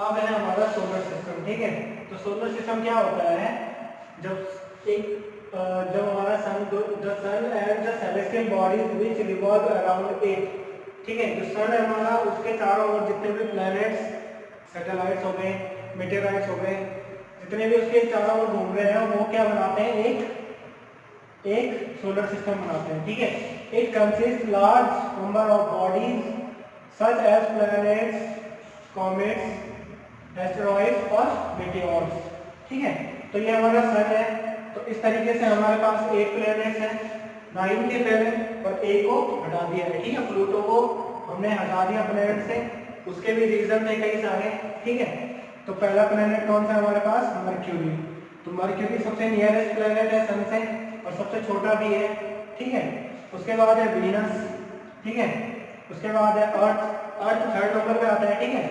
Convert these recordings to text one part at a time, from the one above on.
अब है हमारा सोलर सिस्टम। ठीक है, तो सोलर सिस्टम क्या होता है, जब हमारा sun the sun and the celestial bodies which revolve around it. ठीक है, जो सन है हमारा, उसके चारों ओर जितने भी प्लैनेट्स, सैटेलाइट्स हो गए, मेटेराइट्स हो गए, जितने भी उसके चारों ओर घूम रहे हैं, वो क्या बनाते हैं, एक सोलर सिस्टम बनाते हैं। ठीक है, it consist large number of bodies such as planets, comets, asteroids और मेटेओर्स। ठीक है, तो ये हमारा सन है। तो इस तरीके से हमारे पास 8 प्लैनेट्स हैं, 9 थे पहले और एक को हटा दिया है। ठीक है, प्लूटो को हमने हटा दिया प्लैनेट से, उसके भी रीजन थे कई सारे। ठीक है, तो पहला प्लैनेट कौन सा हमारे पास, मर्क्यूरी। तो मर्क्यूरी सबसे नियरेस्ट प्लैनेट है सन से और सबसे छोटा भी है। ठीक है, उसके बाद है वीनस। ठीक है, उसके बाद है अर्थ थर्ड नंबर पे आता है। ठीक है,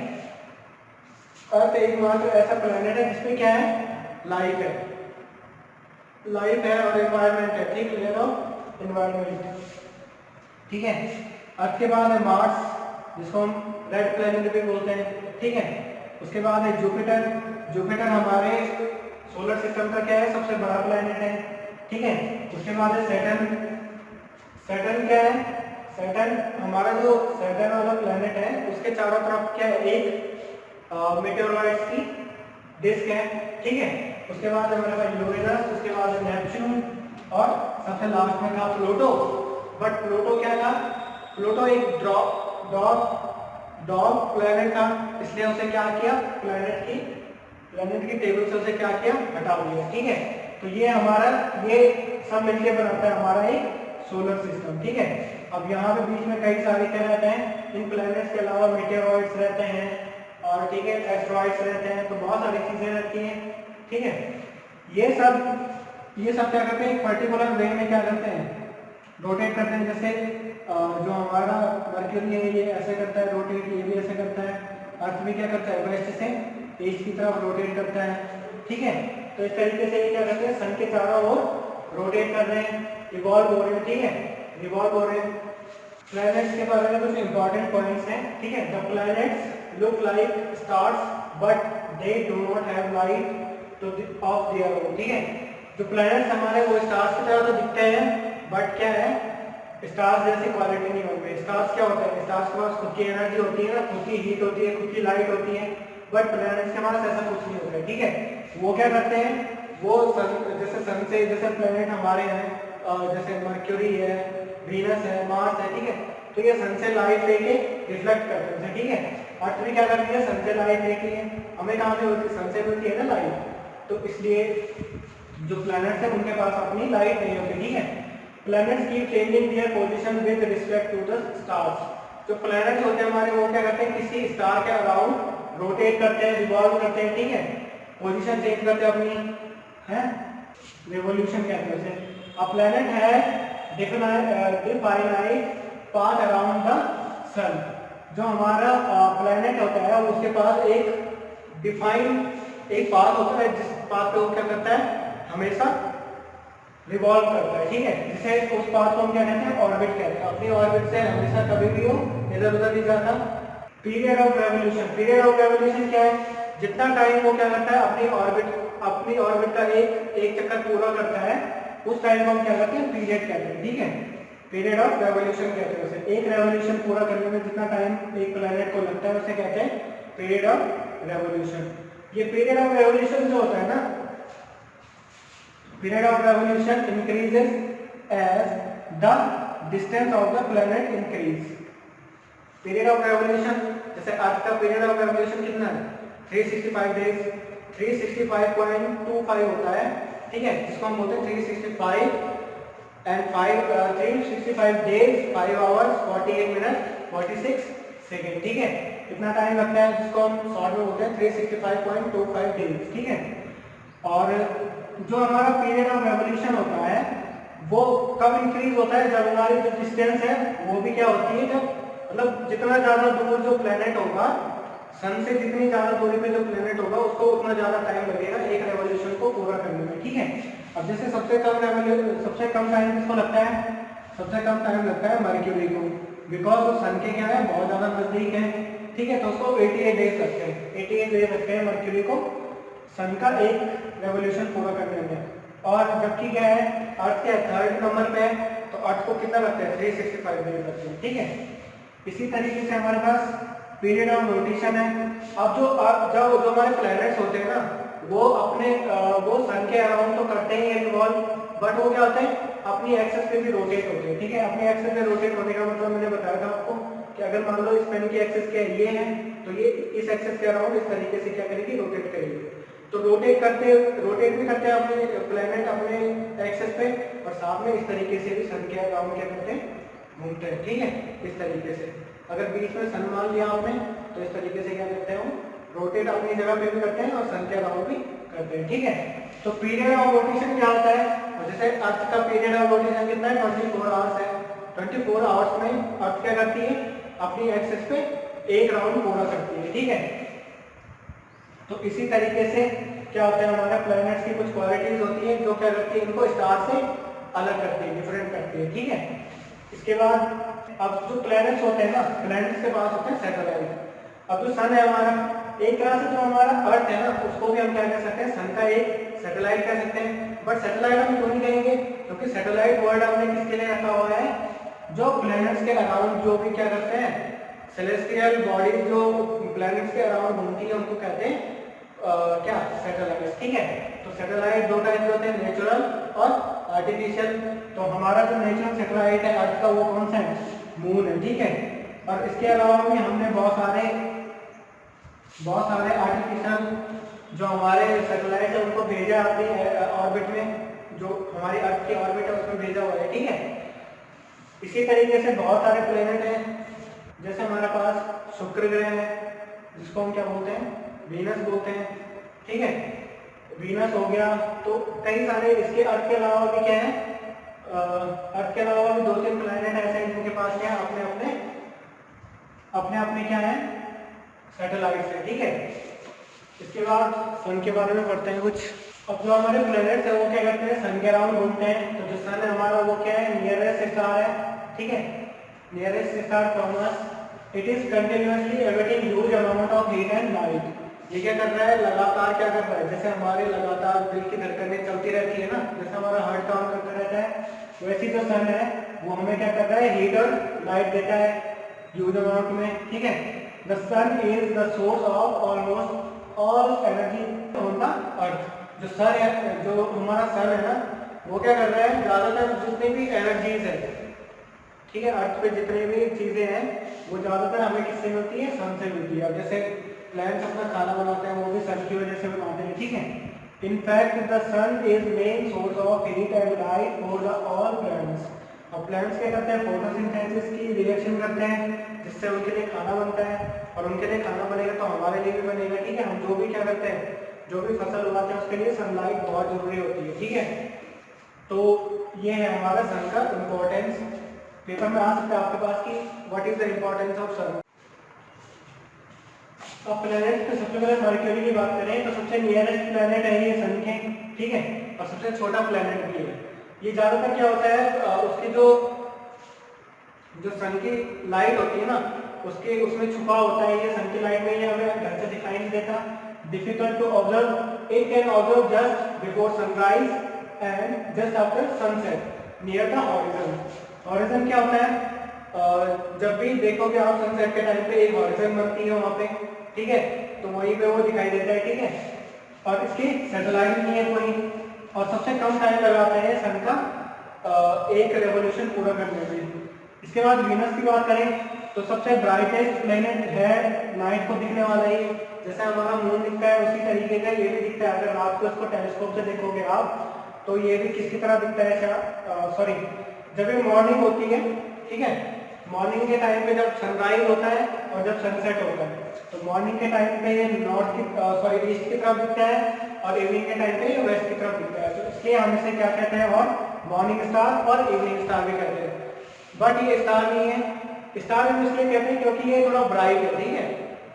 अर्थ एकमात्र ऐसा प्लैनेट है जिसमें क्या है, लाइफ है और एनवायरनमेंट है। ठीक, ले लो एनवायरनमेंट। ठीक है, अर्थ के बाद है मार्स, जिसको हम रेड प्लैनेट भी बोलते हैं। ठीक है, उसके बाद है जुपिटर हमारे सोलर सिस्टम का क्या है, सबसे बड़ा प्लैनेट है। ठीक है, उसके बाद है सैटर्न क्या है, सैटर्न हमारा जो सैटर्न वाला प्लैनेट है, उसके चारों तरफ क्या है, एक मेटेओरॉइड्स की डिस्क है। ठीक है, उसके बाद हमारे पास यूरेनस, उसके बाद नेपच्यून और सबसे लास्ट में था प्लूटो। बट प्लूटो क्या था, प्लूटो एक डॉग प्लैनेट था, इसलिए उसे क्या किया, प्लैनेट की टेबल से उसे क्या किया, हटा दिया। ठीक है, तो ये सब मिलकर बनाता है हमारा एक सोलर सिस्टम। ठीक है, अब यहाँ पे बीच में कई सारे क्या रहते हैं, इन प्लैनेट्स के अलावा मेटेरॉइड्स रहते हैं और ठीक है एस्टेरॉइड्स रहते हैं, तो बहुत सारी चीजें रहती हैं। ठीक है, ये सब क्या करते हैं, एक पर्टिकुलर वे में क्या करते हैं, रोटेट करते हैं। जैसे जो हमारा मर्क्यूरी है ये ऐसे करता है रोटेट, ये भी ऐसे करता है। अर्थ भी क्या करता है, वेस्ट से ईस्ट की तरफ रोटेट करता है। ठीक है, तो इस तरीके से ये क्या करते हैं, सन के चारों ओर रोटेट कर रहे हैं, इवॉल्व हो रहे हैं। ठीक है, रिवॉल्व हो रहे हैं। प्लैनेट्स के बारे में कुछ इंपॉर्टेंट पॉइंट्स हैं। ठीक है, the planets look like stars but they do not have light of their own. ठीक है, जो प्लैनेट्स हमारे वो स्टार्स की तरह तो दिखते हैं, बट क्या है, स्टार्स जैसी क्वालिटी नहीं होती। स्टार्स क्या होता है, स्टार्स के पास खुद की एनर्जी होती है ना, खुद की हीट होती है, खुद की लाइट होती है, बट प्लैनेट्स के पास ऐसा कुछ नहीं होता है। ठीक है, वो क्या करते हैं, वो सन से जैसे प्लैनेट हमारे हैं, जैसे मर्क्यूरी है, वीनस है, मार्स है। ठीक है, तो ये सन से लाइट लेके रिफ्लेक्ट करते हैं। ठीक है, अर्थ भी क्या करती है, सन से लाइट लेती है। हमें कहाँ से होती है, सन से मिलती है ना लाइट, तो इसलिए जो प्लैनेट्स हैं उनके पास अपनी लाइट नहीं होती। ठीक है, planets keep changing their position with respect to the stars. जो प्लैनेट्स होते हैं हमारे, वो क्या करते हैं, किसी स्टार के अराउंड रोटेट करते हैं, रिवॉल्व करते हैं। ठीक है, पोजीशन चेंज करते हैं अपनी, है रिवोल्यूशन कहते हैं उसे। अ प्लैनेट है डिफाइनाइट पाथ अराउंड द सन। जो हमारा प्लैनेट होता है उसके पास एक डिफाइन एक पाथ होता है, जिस पाथ पे वो क्या करता है, हमेशा रिवॉल्व करता है। ठीक है, जिसे उस पाथ को हम क्या कहते हैं, ऑर्बिट कहते हैं। अपनी ऑर्बिट से हमेशा कभी भी वो इधर उधर नहीं जाता। पीरियड ऑफ रेवोल्यूशन क्या है, जितना टाइम वो क्या करता है, अपनी ऑर्बिट का एक चक्कर पूरा करता है, उस टाइम को हम क्या कहते हैं, पीरियड कहते हैं। ठीक है, पीरियड ऑफ रेवोल्यूशन कहते हैं उसे। एक रेवोल्यूशन पूरा करने में जितना टाइम एक प्लैनेट को लगता है उसे कहते हैं पीरियड ऑफ रेवोल्यूशन। ये पीरियड ऑफ रेवोल्यूशन जो होता है ना, period of revolution increases as the distance of the planet increase. Period of revolution, जैसे अर्थ का पीरियड ऑफ रेवोल्यूशन कितना है, 365 डेज, 365.25 होता है। ठीक है, जिसको हम बोलते हैं 365 डेज 5 आवर्स 48 मिनट 46 सेकेंड। ठीक है, इतना टाइम लगता है, जिसको हम शॉर्ट में बोलते हैं 365.25 डेज। ठीक है, और जो हमारा पीरियड ऑफ रेवोल्यूशन होता है वो कब इंक्रीज होता है, जब हमारी जो डिस्टेंस है वो भी क्या होती है, जब मतलब जितना ज्यादा दूर जो प्लेनेट होगा, सन से जितनी ज्यादा दूरी पे जो प्लेनेट होगा उसको उतना ज्यादा टाइम लगेगा एक रेवोल्यूशन को पूरा करने में। ठीक है, अब जैसे सबसे कम टाइम किसको लगता है, सबसे कम टाइम लगता है मर्क्यूरी को, बिकॉज वो सन के क्या है, बहुत ज्यादा नजदीक है। ठीक है, तो उसको 88 डेज लगते हैं, 88 डेज लगते हैं मर्क्यूरी को सन का एक रेवोल्यूशन पूरा करने में। और जबकि क्या है, अर्थ के थर्ड नंबर पे है, तो अर्थ को कितना लगता है, 365 डेज लगते हैं। ठीक है, इसी तरीके से हमारे पास पीरियड ऑफ रोटेशन है। अब जो हमारे प्लैनेट्स होते हैं ना, वो अपने वो सन के अराउंड तो करते ही रिवॉल्व, बट वो क्या होते हैं, अपनी एक्सेस पे भी रोटेट होते हैं। ठीक है, अपनी एक्सेस पे रोटेट होने का मतलब मैंने बताया था आपको कि अगर मान लो इस पेन की एक्सेस क्या ये है, तो ये इस एक्सेस के अराउंड इस तरीके से क्या करेगी, रोटेट करेगी। तो रोटेट भी करते हैं अपने प्लैनेट अपने एक्सेस पे, और साथ में इस तरीके से भी सन के अराउंड क्या करते हैं, घूमते हैं। ठीक है, इस तरीके से अगर बीच में सन मान लिया आपने, तो इस तरीके से क्या करते हैं, रोटेट अपनी जगह पे भी करते हैं और सन के अराउंड भी करते हैं। ठीक है, तो पीरियड ऑफ रोटेशन क्या होता है, जैसे अर्थ का पीरियड ऑफ रोटेशन कितना है, 24 आवर्स है। 24 आवर्स में अर्थ क्या करती है, अपनी एक्सिस पे एक राउंड पूरा करती है। ठीक है, तो इसी तरीके से क्या होता है, हमारे प्लैनेट्स की कुछ क्वालिटीज होती है जो क्या करती है, इनको स्टार से अलग करती है, डिफरेंट करती है। ठीक है, इसके बाद अब जो प्लैनेट्स होते हैं ना, प्लैनेट्स के पास होते हैं सैटेलाइट। अब जो सन है हमारा, एक तरह से जो हमारा अर्थ है ना, उसको भी हम क्या कह सकते हैं, सन का एक सैटेलाइट कह सकते हैं। बट सैटेलाइट हम क्यों नहीं कहेंगे, क्योंकि सैटेलाइट वर्ड हमने किसके लिए रखा हुआ है, जो प्लैनेट्स के अराउंड जो भी क्या करते हैं, सेलेस्टियल बॉडीज जो प्लैनेट्स के अराउंड घूमती है, उनको कहते हैं क्या, सैटेलाइट। ठीक है, तो सैटेलाइट दो टाइप के होते हैं, नेचुरल और आर्टिफिशियल। तो हमारा जो नेचुरल सैटेलाइट है अर्थ का, वो कौन सा है, मून है। ठीक है, और इसके अलावा भी हमने बहुत सारे आर्टिफिशियल जो हमारे सैटेलाइट है उनको भेजा अपनी ऑर्बिट में, जो हमारी अर्थ की ऑर्बिट है उसमें भेजा हुआ है। ठीक है, इसी तरीके से बहुत सारे प्लेनेट हैं, जैसे हमारे पास शुक्र ग्रह है, जिसको हम क्या बोलते हैं, वीनस बोलते हैं। ठीक है, वीनस हो गया, तो कई सारे इसके अर्थ के अलावा भी क्या है, अर्थ के अलावा भी 2-3 प्लैनेट ऐसे हैं जिनके पास क्या अपने क्या है, सैटेलाइट्स है। ठीक है, इसके बाद सन के बारे में पढ़ते हैं कुछ। अब जो हमारे प्लैनेट्स है वो क्या करते हैं, सन के अराउंड घूमते हैं। तो जो सन है हमारा वो क्या है, नियरेस्ट स्टार है। ठीक है, nearest star Thomas, it is continuously emitting huge amount of heat and light. ये क्या कर रहा है, लगातार क्या कर रहा है, जैसे हमारे लगातार दिल की धड़कनें चलती रहती है ना, जैसे हमारा हार्ट काम करता रहता है, वैसे जो सन है वो हमें क्या कर रहा है, हीट और लाइट देता है ह्यूज अमाउंट में। ठीक है, the sun is the source of almost all energy on the earth. जो सन है, जो हमारा सन है ना, वो क्या कर रहा है, ज्यादातर जितनी भी एनर्जीज है, ठीक है, अर्थ पे जितनी भी चीजें हैं वो ज्यादातर हमें किससे मिलती है, सन से मिलती है। अब जैसे प्लांट्स अपना खाना बनाते हैं वो भी सन की वजह से बनाते हैं। ठीक है, in fact the sun is main source of heat and light for the all plants. अब प्लांट्स क्या करते हैं, फोटोसिंथेसिस की रिएक्शन करते हैं, जिससे उनके लिए खाना बनता है, और उनके लिए खाना बनेगा तो हमारे लिए भी बनेगा। ठीक है, हम जो भी क्या करते हैं, जो भी फसल उगाते हैं उसके लिए सनलाइट बहुत जरूरी होती है। ठीक है, तो ये है हमारा सन का इम्पोर्टेंस। पेपर में आ सकता है आपके पास कि what is the importance of sun. अब प्लैनेट पे सबसे पहले मर्क्यूरी की बात करें तो सबसे नियरेस्ट प्लैनेट है ये सन के। ठीक है, और सबसे छोटा प्लैनेट भी है। ये ज्यादातर क्या होता है, उसकी जो सन की लाइट होती है ना, उसमें छुपा होता है। ये सन की लाइट में ये हमें ढंग से दिखाई नहीं देता, difficult to observe, it can observe just before sunrise and just after sunset near the horizon. Horizon क्या होता है, जब भी देखोगे आप सनसेट के टाइम पे एक हॉरिजन बनती है वहां पे। ठीक है, तो वहीं पे वो दिखाई देता है। ठीक है, और इसकी सैटेलाइट नहीं है कोई, और सबसे कम टाइम लगाते हैं सन का एक रेवोल्यूशन पूरा करने में। इसके बाद वीनस की बात करें तो सबसे ब्राइटेस्ट प्लेनेट है, नाइट को दिखने वाला ही, जैसे हमारा मून दिखता है उसी तरीके का ये भी दिखता है। अगर रात को इसको टेलीस्कोप से देखोगे आप तो ये भी किसकी तरह दिखता है, सॉरी, जब ये मॉर्निंग होती है, ठीक है, मॉर्निंग के टाइम पे जब सनराइज होता है और जब सनसेट होता है, तो मॉर्निंग के टाइम पे ये नॉर्थ की ईस्ट की तरफ दिखता है, और इवनिंग के टाइम पे ये वेस्ट की तरफ दिखता है। तो इसलिए हम इसे क्या कहते हैं, और मॉर्निंग स्टार और इवनिंग स्टार भी कहते हैं। बट ये स्टार नहीं है, स्टार हम इसलिए कहते हैं क्योंकि ये थोड़ा ब्राइट है। ठीक है,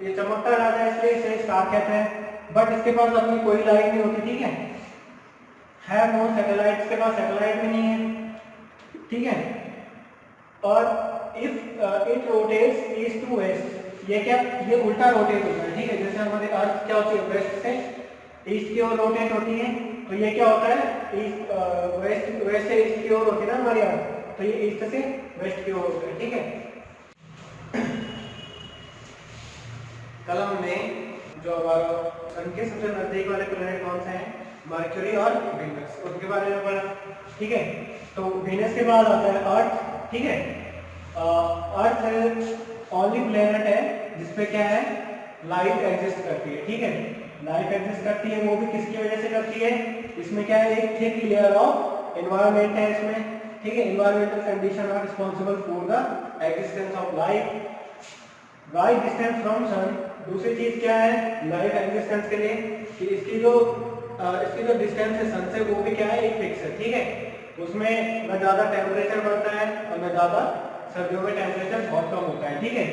ये चमकता रहता है इसलिए इसे स्टार कहते हैं। बट इसके पास अपनी कोई लाइट नहीं होती। ठीक है नो सैटेलाइट, इसके पास सैटेलाइट भी नहीं है। ठीक है, और if it rotates east to west, ये क्या, ये उल्टा रोटेट होता है, ठीक है। जैसे हमारे अर्थ क्या होती है, वेस्ट से ईस्ट की ओर रोटेट होती है, तो ये क्या होता है, ईस्ट वेस्ट से ईस्ट की ओर होती है ना हमारी अर्थ, तो ये ईस्ट से वेस्ट की ओर होता है, ठीक है। कल हमने जो हमारा सन के सबसे नजदीक वाले प्लैनेट कौन से हैं, मर्क्यूरी और वीनस, उसके बारे में पढ़ा, ठीक है। तो वीनस के बाद आता है अर्थ, ठीक है। अर्थ ओनली प्लैनेट है जिसपे क्या है, लाइफ एग्जिस्ट करती है, ठीक है। लाइफ एग्जिस्ट करती है, वो भी किसकी वजह से करती है, इसमें क्या है, एक थिक लेयर ऑफ एनवायरनमेंट है इसमें, ठीक है। Environmental condition are responsible for the existence of life. Right distance from sun, दूसरी चीज क्या है लाइफ एग्जिस्टेंस के लिए, कि इसकी जो डिस्टेंस है सन से वो भी क्या है, एक फिक्स है, ठीक है। उसमें न ज्यादा टेम्परेचर बढ़ता है और न ज्यादा सर्दियों में टेम्परेचर बहुत कम होता है, ठीक है।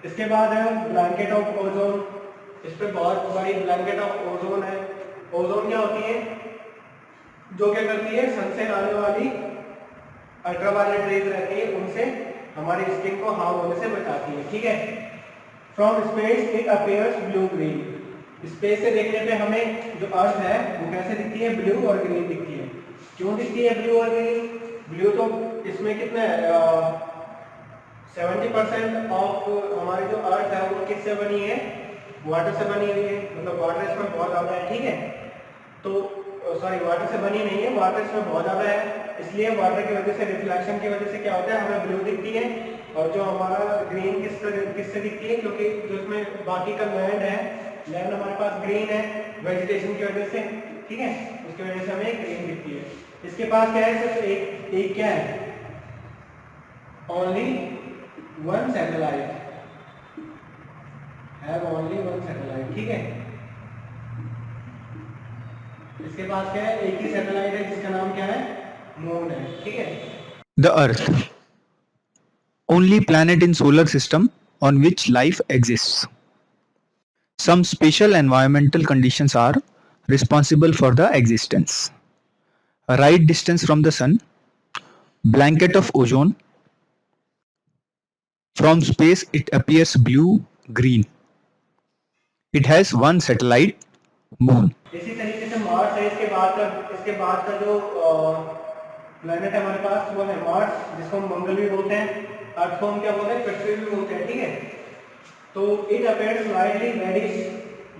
इसके बाद है ब्लैंकेट ऑफ ओजोन, इस पे बहुत बड़ी ब्लैंकेट ऑफ ओजोन है। ओजोन क्या होती है, जो क्या करती है, सन से आने वाली अल्ट्रावायलेट रेज रहती है, उनसे हमारी स्किन को हार्म होने से बचाती है, ठीक है। From space it appears blue green, space से देखने पे हमें जो अर्थ है वो कैसे दिखती है, ब्लू और ग्रीन दिखती है। क्यों दिखती है ब्लू और ग्रीन, ब्लू तो इसमें कितना है 70% ऑफ हमारी जो अर्थ है वो किससे बनी है, वाटर से बनी हुई है, मतलब वाटर इसमें बहुत ज्यादा है, ठीक है। तो सॉरी वाटर से बनी नहीं है, वाटर इसमें बहुत ज्यादा है, इसलिए वाटर की वजह से रिफ्लेक्शन की वजह से क्या होता है, हमें ब्लू दिखती है। और जो हमारा ग्रीन किससे दिखती है, क्योंकि जो इसमें बाकी का लैंड है, लैंड हमारे पास ग्रीन है वेजिटेशन की वजह से, ठीक है, उसकी वजह से हमें ग्रीन दिखती है। इसके पास क्या है, सिर्फ एक क्या है, only one satellite, have only one satellite, ठीक है। इसके पास क्या है, एक ही सैटेलाइट है जिसका नाम क्या है, मून है, ठीक है। The Earth, only planet in solar system on which life exists. Some special environmental conditions are responsible for the existence. A right distance from the sun, blanket of ozone. From space it appears blue-green. It has one satellite, moon. इसी तरीके से Mars है, इसके बाद का जो planet है हमारे पास वो है मार्स, जिसको हम मंगल भी बोलते हैं, अर्थ को हम क्या बोलते हैं, पृथ्वी भी बोलते हैं, ठीक है। तो इट अपीयर्स स्लाइटली रेडिश,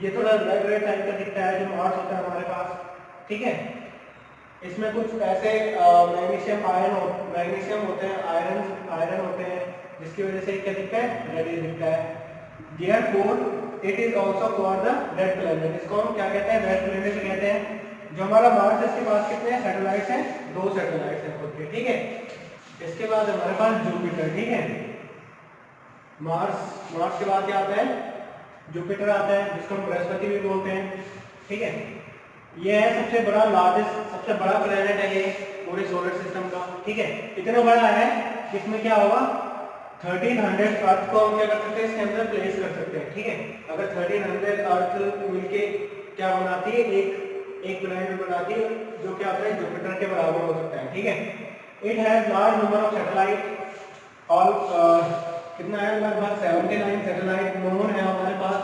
ये थोड़ा रेड रेड टाइप का दिखता है जो मार्स होता है हमारे पास, ठीक है। इसमें कुछ ऐसे मैग्नीशियम होते हैं, आयरन होते हैं, जिसकी वजह से क्या दिखता है, रेडिश दिखता है। Therefore it is also called the red planet, इसको हम क्या कहते हैं, रेड प्लेनेट कहते हैं। जो हमारा मार्स है इसके पास कितने सैटेलाइट्स हैं, 2 सैटेलाइट्स हैं खुद के, ठीक है। इसके बाद हमारे पास जुपिटर, ठीक है। मार्स के बाद क्या आता है, जुपिटर आता है, जिसको हम बृहस्पति भी बोलते हैं, ठीक है। ये है सबसे बड़ा प्लेनेट है ये पूरे सोलर सिस्टम का, ठीक है। इतना बड़ा है कि इसमें क्या होगा, 1300 अर्थ को हम क्या कर सकते हैं, इसके अंदर प्लेस कर सकते हैं, ठीक है। अगर 1300 अर्थ मिलके क्या बनाती है, एक प्लैनेट बनाती है, जो क्या होता है, जुपिटर के बराबर हो सकता है, ठीक है। It has large number of satellite, और कितना है, लगभग 79 सैटेलाइट मून है हमारे पास,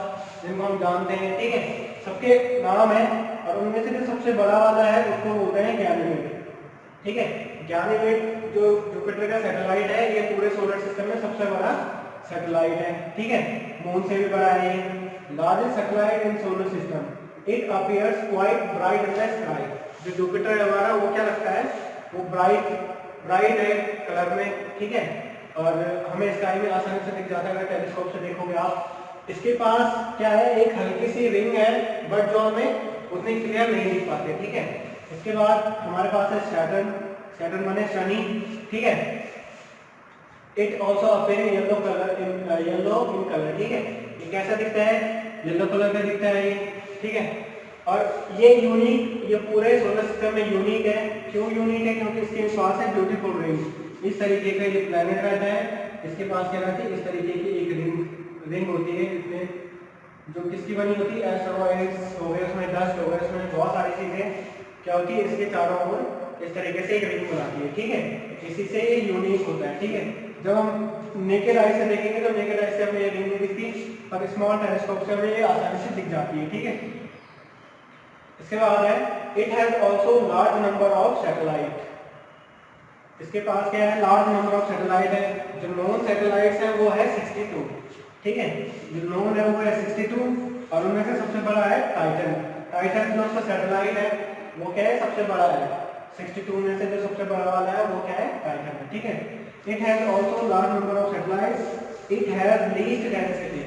जिनको हम जानते हैं, ठीक है। सबके नाम है, और उनमें से जो सबसे बड़ा वाला है उसको बोलते हैं गैनीमेड, ठीक है। गैनीमेड जो जुपिटर का सैटेलाइट है, ये पूरे सोलर सिस्टम में सबसे बड़ा सैटेलाइट है, ठीक है। मून से भी बड़ा है ये, largest satellite in solar system. It appears quite bright in the sky, जो जुपिटर है हमारा वो क्या लगता है, वो ब्राइट है कलर में, ठीक है। और हमें स्काई में आसानी से दिख जाता है अगर टेलीस्कोप से देखोगे आप। इसके पास क्या है, एक हल्की सी रिंग है, बट जो हमें उतनी क्लियर नहीं दिख पाती, ठीक है। इसके बाद हमारे पास है सैटर्न माने शनि, ठीक है। It also appear yellow in colour, ठीक है। ये कैसा दिखता है, येलो कलर का दिखता है ये, ठीक है। और ये पूरे सोलर सिस्टम में यूनिक है। क्यों यूनिक है, क्योंकि इसके पास है ब्यूटीफुल रिंग, इस तरीके का ये प्लैनेट रहता है, इसके पास क्या रहती है, इस तरीके की एक रिंग होती है, जिसमें जो किसकी बनी होती है, एस्टेरॉइड्स हो गए, उसमें डस्ट हो गए, उसमें बहुत सारी चीजें क्या होती है, इसके चारों ओर इस तरीके से एक रिंग बनाती है, ठीक है। इसी से ये यूनिक होता है, ठीक है। जब हम नेकेड आई से देखेंगे तो नेकेड आई से हमें ये रिंग नहीं दिखती, पर स्मॉल टेलीस्कोप से हमें ये आसानी से दिख जाती है, ठीक है। इसके बाद है it has also large number of satellite. इसके पास क्या है, लार्ज नंबर ऑफ सैटेलाइट है। जो नोन सैटेलाइट्स है वो है 62, ठीक है। जो नोन है वो है 62 और उनमें से सबसे बड़ा है टाइटन। टाइटन जो उसका सैटेलाइट है वो क्या है, सबसे बड़ा है। 62 में से जो सबसे बड़ा वाला है वो क्या है, टाइटन है, ठीक है। It has also large number of satellites. It has least density.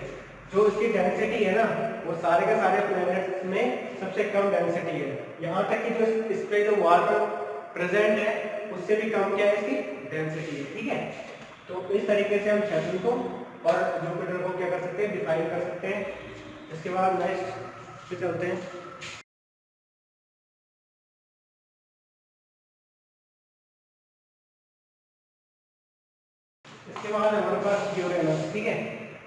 जो इसकी डेंसिटी है ना वो सारे के सारे प्लैनेट्स में सबसे कम डेंसिटी है। यहाँ तक कि जो इस पे जो वाटर प्रेजेंट है उससे भी कम क्या है इसकी डेंसिटी है, ठीक है। तो इस तरीके से हम सैटर्न को और जुपिटर को क्या कर सकते हैं, डिफाइन कर सकते हैं। इसके बाद नेक्स्ट पे चलते हैं। इसके बाद हमारे पास यूरेनस, ठीक है।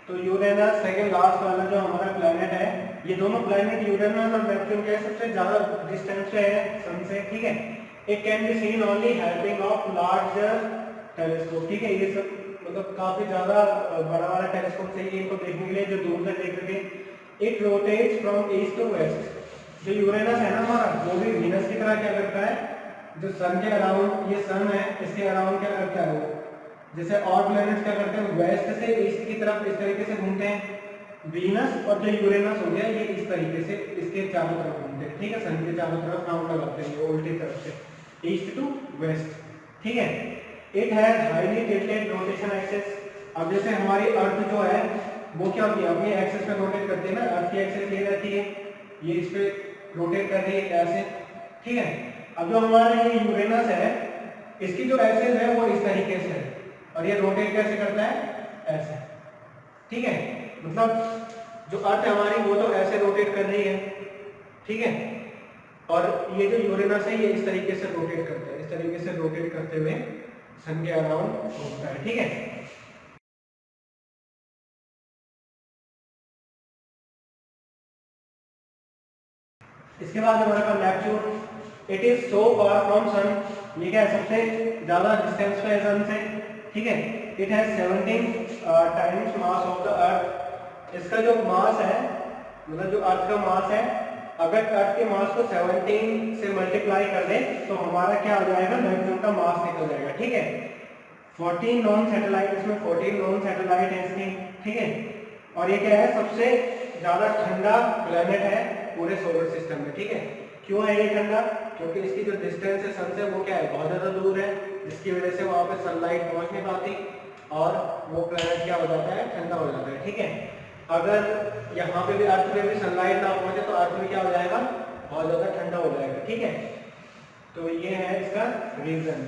तो यूरेनस सेकंड लास्ट वाला जो हमारा प्लेनेट है, ये दोनों प्लेनेट यूरेनस और नेपच्यून के सबसे ज्यादा डिस्टेंस पे है सन से, ठीक है। It can be seen only helping of larger telescope, ठीक है। ये सब मतलब काफी ज्यादा बड़ा वाला टेलीस्कोप चाहिए इनको देखने के लिए जो दूर से देख सके। It rotates from east to west. जो यूरेनस है ना हमारा, वो भी वीनस की तरह क्या करता है, जो सन के अराउंड, ये सन है इसके अराउंड क्या करता है वो, जैसे और प्लैनेट्स क्या करते हैं वेस्ट से ईस्ट की तरफ इस तरीके से घूमते हैं। वीनस और जो यूरेनस हो गया ये इस तरीके से इसके चारों तरफ घूमते हैं, ठीक है। सन के चारों तरफ राउंड लगाते हैं उल्टी तरफ से, ईस्ट टू वेस्ट, ठीक है। It has highly tilted rotation axis. अब जैसे हमारी अर्थ जो है वो क्या होती है, अपनी एक्सिस पे रोटेट करती है ना, अर्थ की एक्सिस ये रहती है, ये इस पे रोटेट कर रही है ऐसे, ठीक है। अब जो हमारा ये यूरेनस है इसकी जो एक्सिस है वो इस तरीके से है और ये रोटेट कैसे करता है, ऐसे, ठीक है। मतलब जो अर्थ है हमारी वो तो ऐसे रोटेट कर रही है, ठीक है। और ये जो यूरेनस है ये इस तरीके से रोटेट करता है, इस तरीके से रोटेट करते हुए सन के अराउंड घूमता है, ठीक है। इसके बाद हमारे पास Neptune. It is so far from sun. ये क्या है, सबसे ज्यादा डिस्टेंस पे है सन से, ठीक है। It has 17 times mass of the earth. इसका जो मास है मतलब जो अर्थ का मास है, अगर अर्थ के मास को 17 से मल्टीप्लाई कर दें तो हमारा क्या हो जाएगा, नेपच्यून का मास निकल जाएगा, ठीक है। 14 नॉन सैटेलाइट, इसमें 14 नॉन सैटेलाइट है इसके, ठीक है। और ये क्या है, सबसे ज्यादा ठंडा प्लेनेट है पूरे सोलर सिस्टम में, ठीक है। क्यों है ये ठंडा, क्योंकि इसकी जो डिस्टेंस है सन से वो क्या है, बहुत ज्यादा दूर है, जिसकी वजह से वहां पे सनलाइट पहुंच नहीं पाती और वो प्लेनेट क्या हो जाता है, ठंडा हो जाता है, ठीक है। अगर यहाँ पे भी अर्थ में भी सनलाइट ना पहुंचे तो अर्थ में क्या हो जाएगा, बहुत ज्यादा ठंडा हो जाएगा, ठीक है। तो ये है इसका रीजन।